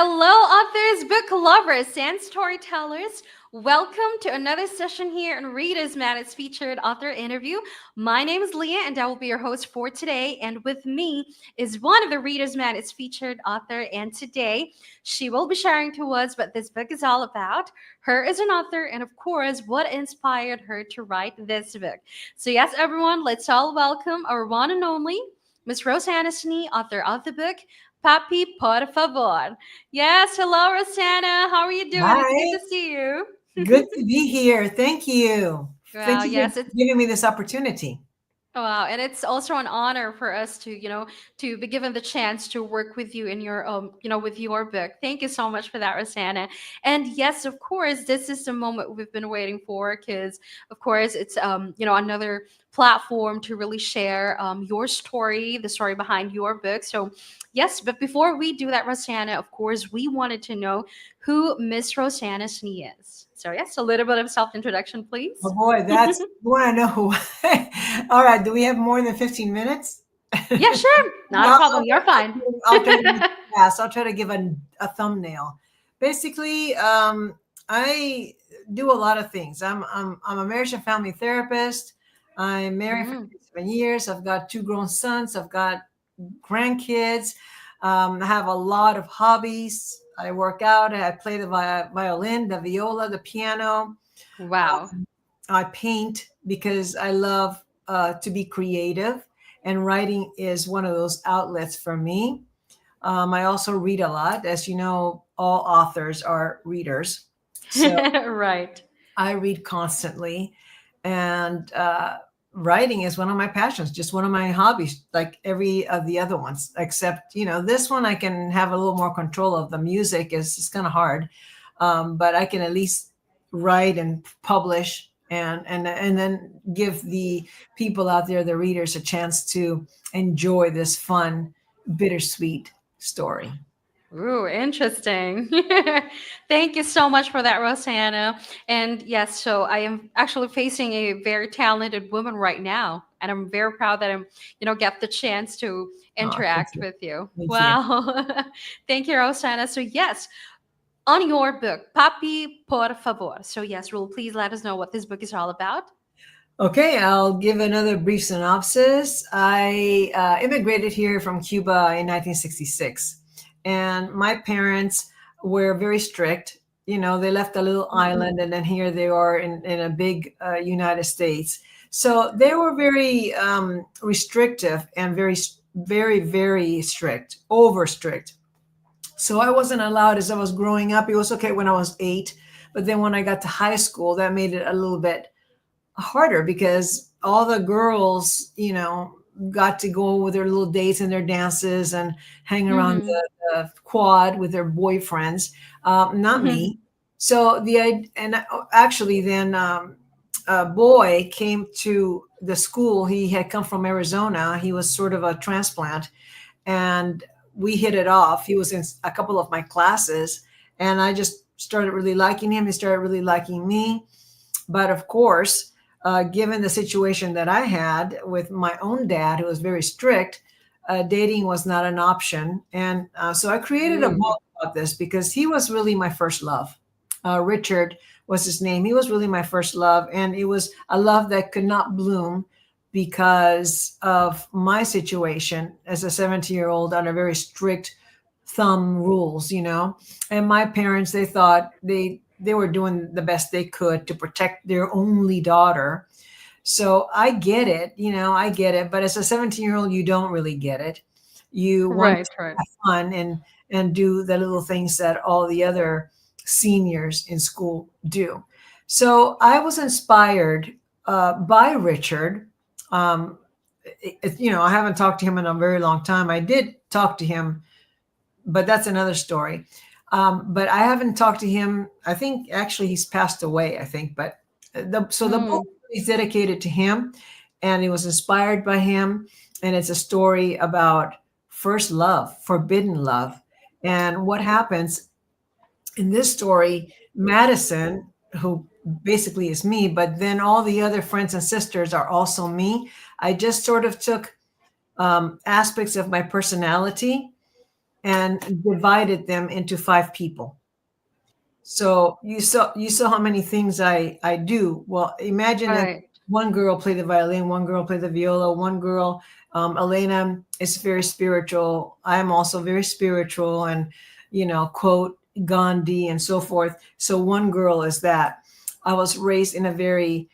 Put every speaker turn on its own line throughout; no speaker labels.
Hello, authors, book lovers, and storytellers. Welcome to another session here in Reader's Magnet's featured author interview. My name is Leah, and I will be your host for today. And with me is one of the Reader's Magnet's featured author. And today, she will be sharing to us what this book is all about. Her as an author, and of course, what inspired her to write this book. So, yes, everyone, let's all welcome our one and only Miss Rossanna Snee, author of the book Papi Por Favor. Yes, hello, Rosanna. How are you doing? It's good
Hi,
to see you.
good to be here. Thank you.
Wow,
Thank you
yes,
for giving me this opportunity.
wow, and it's also an honor for us to, to be given the chance to work with you in your, with your book. Thank you so much for that, Rosanna. And yes, of course, this is the moment we've been waiting for because, of course, it's, another platform to really share your story, the story behind your book. So, yes, but before we do that, Rosanna, of course, we wanted to know who Miss Rosanna Snee is. So, yes, a little bit of self introduction,
Oh
please.
boy, that's you want to know who. All right, do we have more than 15 minutes?
Yeah, sure. Not a
Well,
problem. You're fine.
I'll try to fast. I'll try to give a thumbnail. Basically, I do a lot of things. I'm a marriage and family therapist. I'm married for
Mm.
7 years. I've got two grown sons. I've got grandkids. I have a lot of hobbies. I work out. I play the violin, the viola, the piano.
Wow.
I paint because I love to be creative, and writing is one of those outlets for me. I also read a lot. As you know, all authors are readers. So
Right.
I read constantly, and writing is one of my passions, just one of my hobbies, like every of the other ones. Except, this one I can have a little more control of. The music is it's kind of hard, but I can at least write and publish, and then give the people out there, the readers, a chance to enjoy this fun, bittersweet story.
Ooh, interesting. Thank you so much for that, Rosanna. And yes, so I am actually facing a very talented woman right now, and I'm very proud that I'm, get the chance to
Oh, thank
interact
you.
with you.
Thank you.
Wow. Thank you, Rosanna. So yes, on your book, Papi por favor. So yes, will please let us know what this book is all about?
Okay, I'll give another brief synopsis. I immigrated here from Cuba in 1966, and my parents were very strict. They left a little island, and then here they are in a big United States. So they were very restrictive and very, very, very strict, over strict. So I wasn't allowed as I was growing up. It was okay when I was 8, but then when I got to high school, that made it a little bit harder because all the girls, got to go with their little dates and their dances and hang around
Mm-hmm.
the quad with their boyfriends. Not
Mm-hmm.
me. So actually then a boy came to the school. He had come from Arizona. He was sort of a transplant, and we hit it off. He was in a couple of my classes, and I just started really liking him. He started really liking me. But of course, given the situation that I had with my own dad, who was very strict, dating was not an option. And so I created a
Ooh.
book about this because he was really my first love. Richard was his name. He was really my first love. And it was a love that could not bloom because of my situation as a 17-year-old under very strict thumb rules, and my parents, they thought they were doing the best they could to protect their only daughter. So I get it, I get it, but as a 17-year-old, you don't really get it. You want
Right,
to
right.
have fun and do the little things that all the other seniors in school do. So I was inspired by Richard. um, I haven't talked to him in a very long time. I did talk to him, but that's another story. But I haven't talked to him. I think actually he's passed away, I think. But the book
Mm.
is dedicated to him, and it was inspired by him. And it's a story about first love, forbidden love. And what happens in this story, Madison, who basically is me, but then all the other friends and sisters are also me. I just sort of took aspects of my personality and divided them into 5 people. So you saw how many things I do. Well, imagine that
Right.
one girl played the violin, one girl played the viola, one girl, Elena, is very spiritual. I'm also very spiritual, and quote Gandhi and so forth. So one girl is that. I was raised in a very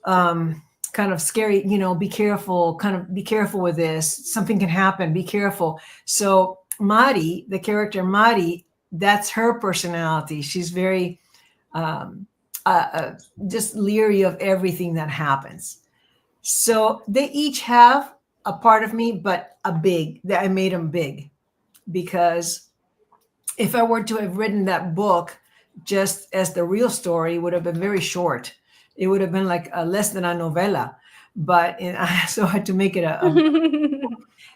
kind of scary, be careful, kind of be careful with this. Something can happen. Be careful. So Mari, the character Mari, that's her personality. She's very um, just leery of everything that happens. So they each have a part of me, but a big, that I made them big because if I were to have written that book just as the real story, it would have been very short. It would have been like less than a novella, but I so had to make it a.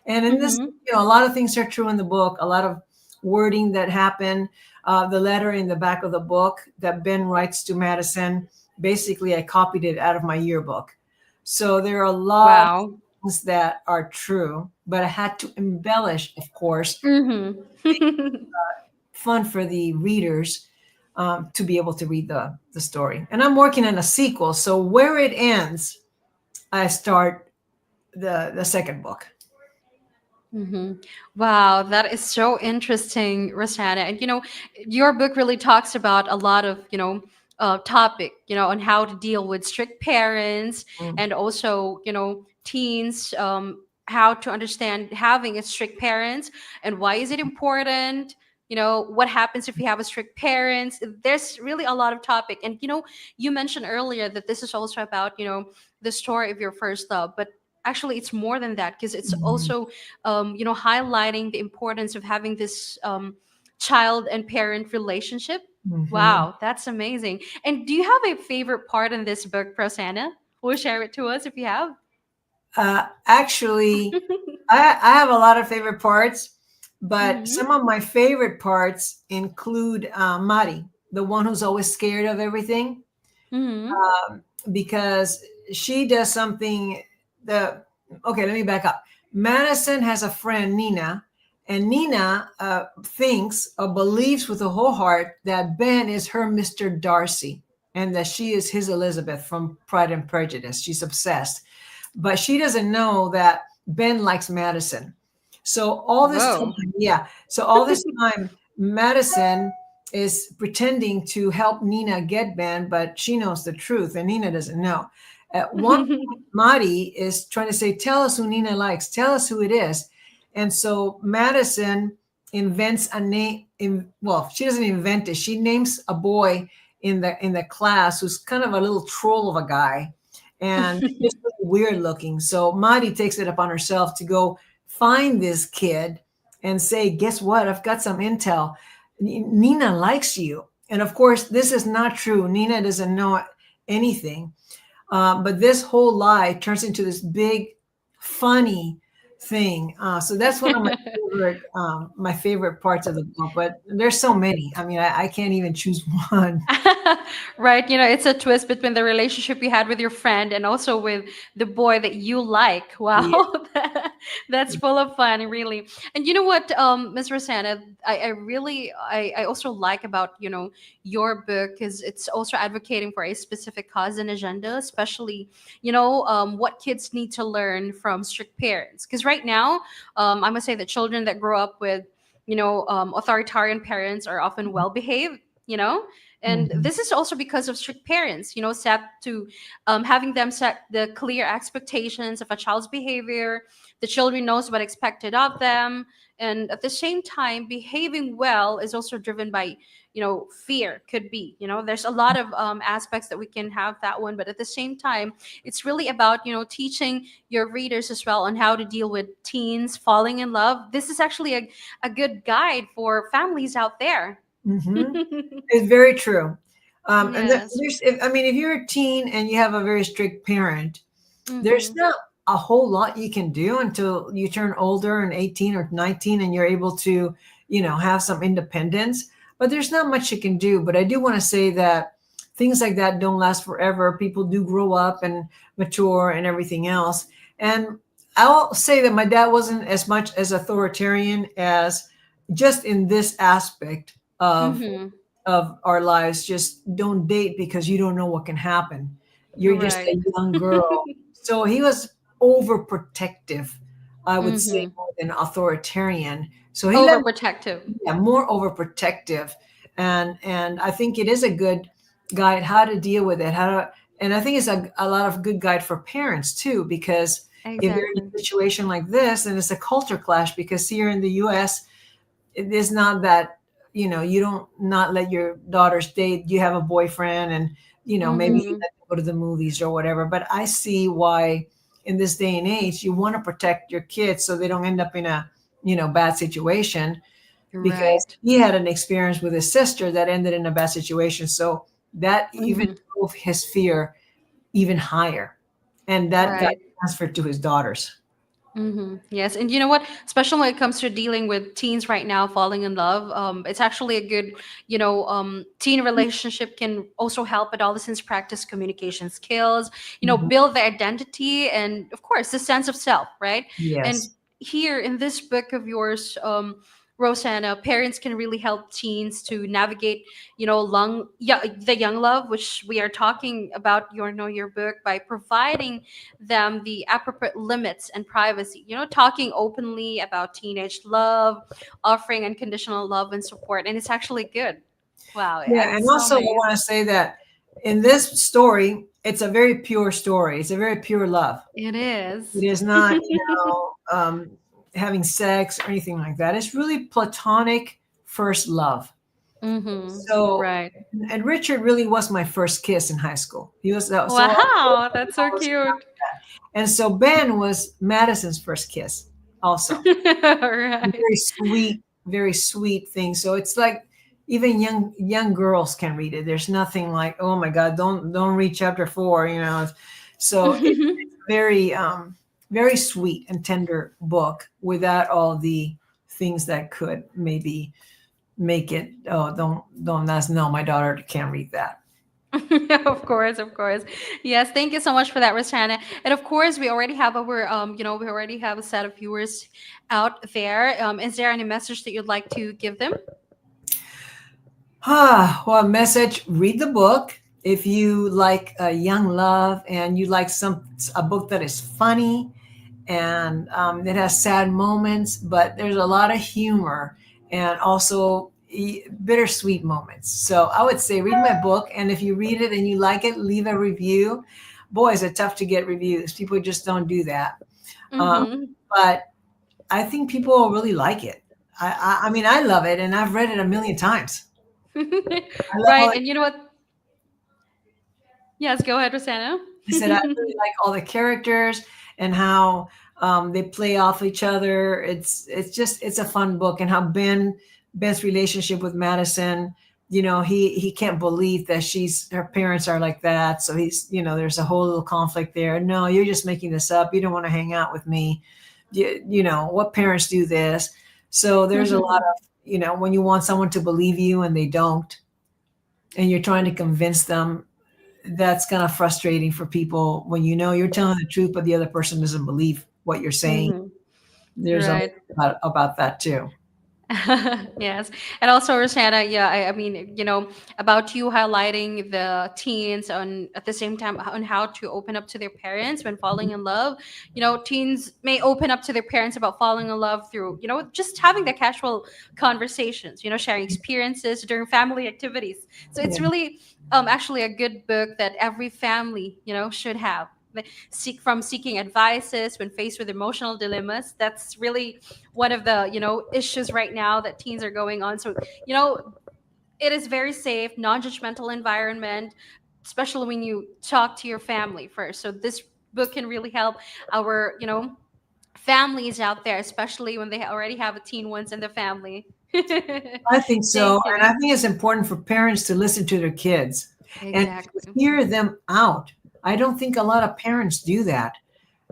And in this,
Mhm.
a lot of things are true in the book. A lot of wording that happened. The letter in the back of the book that Ben writes to Madison, basically, I copied it out of my yearbook. So there are a lot of
Wow.
things that are true, but I had to embellish, of course,
Mhm.
fun for the readers to be able to read the story. And I'm working on a sequel. So where it ends, I start the second book.
Hmm. Wow, that is so interesting, Rosanna. And your book really talks about a lot of topic, on how to deal with strict parents
Mm.
and also teens, how to understand having a strict parents and why is it important. What happens if you have a strict parents? There's really a lot of topic, and you mentioned earlier that this is also about the story of your first love, but actually it's more than that because it's
Mhm.
also highlighting the importance of having this child and parent relationship.
Mhm.
Wow, that's amazing. And do you have a favorite part in this book, Prasanna? Will share it to us if you have.
Actually, I have a lot of favorite parts, but
Mm-hmm.
some of my favorite parts include Mari, the one who's always scared of everything,
Mm-hmm.
because she does something. The Okay, let me back up. Madison has a friend, Nina, and Nina thinks or believes with a whole heart that Ben is her Mr. Darcy and that she is his Elizabeth from Pride and Prejudice. She's obsessed, but she doesn't know that Ben likes Madison. So all this time,
Whoa.
yeah. So all this time, Madison is pretending to help Nina get Ben, but she knows the truth, and Nina doesn't know. At one point, Marty is trying to say, "Tell us who Nina likes. Tell us who it is." And so Madison invents a name. Well, she doesn't invent it. She names a boy in the class who's kind of a little troll of a guy, and just really weird looking. So Marty takes it upon herself to go find this kid and say, "Guess what? I've got some intel. Nina likes you." And of course, this is not true. Nina doesn't know anything. But this whole lie turns into this big, funny thing. So that's one of my favorite parts of the book. But there's so many. I mean, I can't even choose one.
Right, it's a twist between the relationship you had with your friend and also with the boy that you like.
Yeah.
Wow. That's full of fun, really. And you know what, Miss Rosanna, I also like about your book is it's also advocating for a specific cause and agenda, especially what kids need to learn from strict parents, because right now I must say that children that grow up with authoritarian parents are often well behaved, and
Mhm.
this is also because of strict parents, set to having them set the clear expectations of a child's behavior. The children knows what expected of them, and at the same time behaving well is also driven by fear. Could be, there's a lot of aspects that we can have that one, but at the same time it's really about teaching your readers as well on how to deal with teens falling in love. This is actually a good guide for families out there.
Mhm. It's very true. And
Yes.
I mean, if you're a teen and you have a very strict parent, there's
Mm-hmm.
not a whole lot you can do until you turn older and 18 or 19 and you're able to, have some independence. But there's not much you can do. But I do want to say that things like that don't last forever. People do grow up and mature and everything else. And I'll say that my dad wasn't as much as authoritarian as just in this aspect
Mm-hmm.
of our lives, just don't date because you don't know what can happen. You're just
Right.
a young girl. So he was overprotective, I would say,
Mm-hmm.
more than authoritarian. So he let,
Overprotective.
yeah, more overprotective. And I think it is a good guide how to deal with it, how to, and I think it's a lot of good guide for parents too, because if you're in
Exactly.
a situation like this, and it's a culture clash, because here in the US, it is not that, you don't not let your daughters date, you have a boyfriend, and maybe you
Mm-hmm.
let them go to the movies or whatever. But I see why in this day and age you want to protect your kids so they don't end up in a bad situation, because
Right.
he had an experience with his sister that ended in a bad situation, so that even
Mm-hmm.
drove his fear even higher, and that got
Right.
transferred to his daughters.
Mm-hmm. Yes, and you know what? Especially when it comes to dealing with teens right now falling in love, it's actually a good, teen relationship can also help adolescents practice communication skills,
Mhm.
build their identity, and of course, the sense of self, right? And
Yes.
here in this book of yours, Rosanna, parents can really help teens to navigate, the young love, which we are talking about your book by providing them the appropriate limits and privacy. Talking openly about teenage love, offering unconditional love and support, and it's actually good. Wow,
Yeah, and
it's so
also I want to
amazing.
say that in this story, it's a very pure story. It's a very pure love.
It is.
It is not, having sex or anything like that. It's really platonic first love. So,
Right.
and Richard really was my first kiss in high school. He was so
Wow, that's so cute.
and so Ben was Madison's first kiss also.
Right.
Very sweet thing. So it's like even young girls can read it. There's nothing like, oh my God, don't read chapter 4, So it's very very sweet and tender book without all the things that could maybe make it, oh, don't that's no, my daughter can't read that.
Of course, of course. Yes, thank you so much for that, Rosanna. And of course, we already have a set of viewers out there. Is there any message that you'd like to give them?
Well, message, read the book. If you like young love and you like a book that is funny and it has sad moments, but there's a lot of humor and also bittersweet moments. So I would say read my book, and if you read it and you like it, leave a review. Boy, is it tough to get reviews. People just don't do that. Um,
Mm-hmm.
but I think people will really like it. I mean, I love it, and I've read it a million times. I love all
Right,
the
and you know what? Yes, go ahead, Rosanna.
I said I really like all the characters and how they play off each other. It's a fun book, and how Ben's relationship with Madison. He can't believe that her parents are like that. So there's a whole little conflict there. No, you're just making this up. You don't want to hang out with me. What parents do this? So there's a lot of, when you want someone to believe you and they don't, and you're trying to convince them, that's kind of frustrating for people when you're telling the truth, but the other person doesn't believe what you're saying.
Hmm.
There's a lot
Right.
about that too.
Yes. And also, Rosanna, yeah, I mean, about you highlighting the teens on at the same time on how to open up to their parents when falling in love. Teens may open up to their parents about falling in love through, just having the casual conversations, sharing experiences during family activities. So
Yeah,
it's really actually a good book that every family, should have. Seeking advices when faced with emotional dilemmas. That's really one of the issues right now that teens are going on. So it is very safe, non-judgmental environment, especially when you talk to your family first. So this book can really help our families out there, especially when they already have a teen once in the family.
I think so.
Thank
And I
you.
think it's important for parents to listen to their kids and to
Exactly.
hear them out. I don't think a lot of parents do that.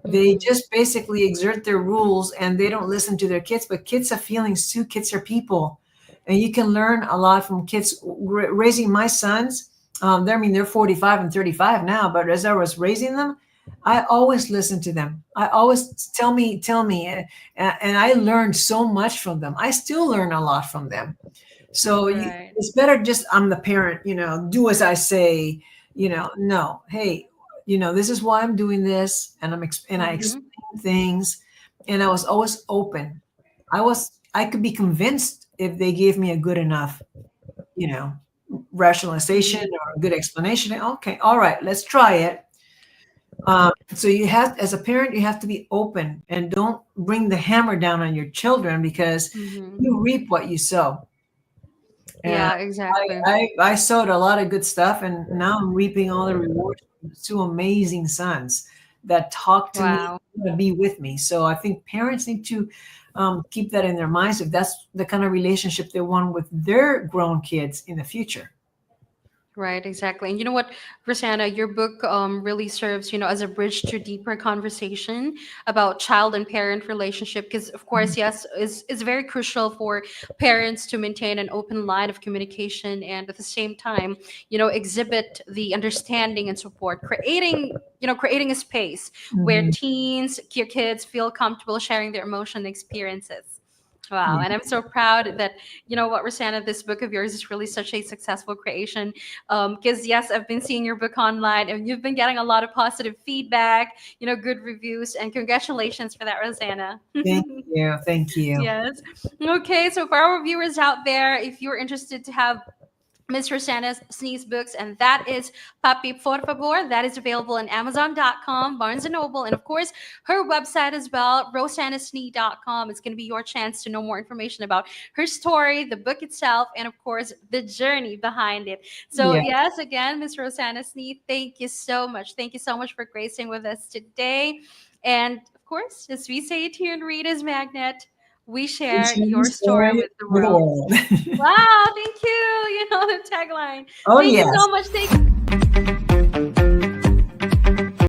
They
Hmm.
just basically exert their rules and they don't listen to their kids. But kids have feelings too. Kids are people. And you can learn a lot from kids. Raising my sons, they're 45 and 35 now, but as I was raising them, I always listen to them. I always tell me, and I learned so much from them. I still learn a lot from them. So
Right.
it's better just I'm the parent, do as I say, no, hey, this is why I'm doing this, and I
Mm-hmm.
explain things, and I was always open. I could be convinced if they gave me a good enough, you know, rationalization
Mm-hmm.
or a good explanation. Okay, all right, let's try it. So as a parent, you have to be open and don't bring the hammer down on your children because
Mm-hmm.
you reap what you sow. And
Yeah, exactly.
I sowed a lot of good stuff, and now I'm reaping all the rewards from two amazing sons that talk to me,
Wow.
want to be with me. So I think parents need to keep that in their minds if that's the kind of relationship they want with their grown kids in the future.
Right, exactly. And you know what, Rosanna, your book really serves, as a bridge to deeper conversation about child and parent relationship. Because, of course, yes, is very crucial for parents to maintain an open line of communication and at the same time, exhibit the understanding and support, creating a space where
Mhm.
your kids feel comfortable sharing their emotion and experiences. Wow.
Yeah.
And I'm so proud that, what, Rosanna, this book of yours is really such a successful creation. Because, yes, I've been seeing your book online and you've been getting a lot of positive feedback, good reviews, and congratulations for that, Rosanna.
Thank you. Thank you.
Yes. Okay. So, for our viewers out there, if you're interested to have Miss Rossanna Sneeze books, and that is Papi Por Favor. That is available on Amazon.com, Barnes& and Noble, and of course, her website as well, RossannaSnee.com. It's going to be your chance to know more information about her story, the book itself, and of course, the journey behind it. So,
Yeah.
yes, again, Miss Rosanna Snee, thank you so much. Thank you so much for gracing with us today. And of course, as we say it here in Reader's Magnet, we
We
share
share the
your story
story
with the
with the
world.
world.
Wow, thank you. You know the tagline.
Oh,
Thank you
yes.
so much. Thank